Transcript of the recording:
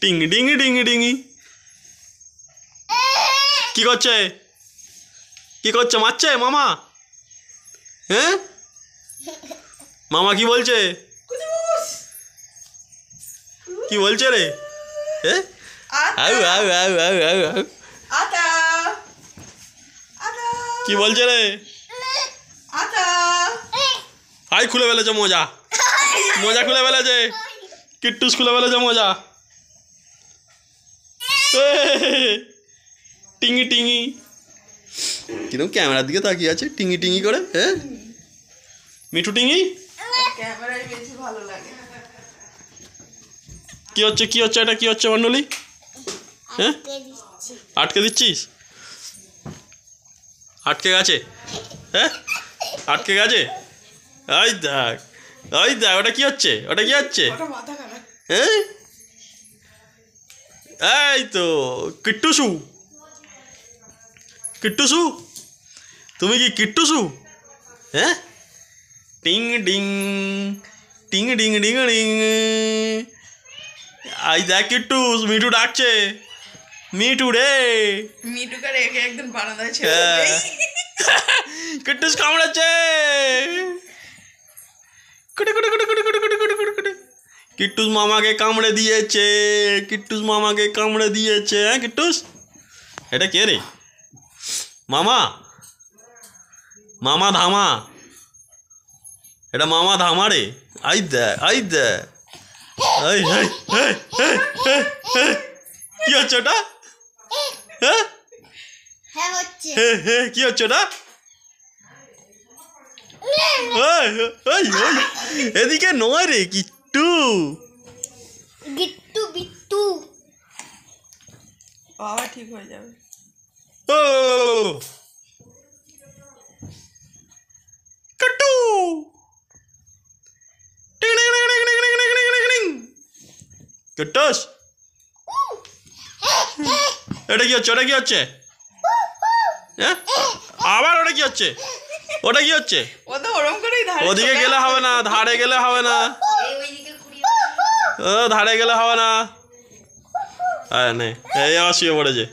ডিঙি ডিঙি ডিঙি ডিঙি। কি করছে? কি করছে? মারছে মামা? হ্যাঁ মামা কি বলছে? কি বলছে রে? হ্যাঁ আউ আউ আউ আউ আউ আউ। কি বলছে রে? আই খুলে ফেলেছে মোজা, মোজা খুলে ফেলেছে, কিট্টুস খুলে ফেলেছে মোজা। টিঙি টিঙি কিরকম ক্যামেরার দিকে তাকিয়ে আছে টিঙি টিঙি করে। হ্যাঁ মিঠু টিঙি। কি হচ্ছে কি হচ্ছে এটা কি হচ্ছে মন্ডলী? হ্যাঁ আটকে দিচ্ছিস? আটকে গেছে? হ্যাঁ আটকে গেছে? ওই দেখ ওই দেখ ওটা কি হচ্ছে? ওটা কি হচ্ছে? হ্যাঁ এই তো কিট্টুসু, কিট্টুসু তুমি কি কিট্টুসু? হ্যাঁ টিং ডিং টিং ডিং ডিং ডিং। আই দেখ কিট্টুস মিঠু ডাকছে, মিঠু রে। মিঠুকে রেখে একদিন বারান্দায় ছেড়ে দেই। কিট্টুস কামড়াচ্ছে। কুটে কুটে কুটে কুটে কুটে কুটে কুটে কুটে কুটে। কিট্টুস মামাকে কামড়ে দিয়েছে, কিট্টুস মামাকে কামড়ে দিয়েছে। হ্যাঁ কিট্টুস এটা কে রে? মামা? মামা ধামা? এটা মামা ধামা রে। আই দে আই দে। এই এই এই এই এই কি হচ্ছে ওটা? হ্যাঁ কি হচ্ছে ওটা? এদিকে নয় রে কিট্টু। গিট্টু বিট্টু বাবা ঠিক হয়ে যাবে। ও কিট্টু কিট্টুস এটা কি হচ্ছে? ওটা কি হচ্ছে? হ্যাঁ আবার ওটা কি হচ্ছে? ওটা কি হচ্ছে? ও তো ওরম করেই ধারে ওদিকে গেলে হবে না, ধারে গেলে হবে না, ধারে গেলে হবে না। হ্যাঁ নে এই আবার শুয়ে পড়েছে।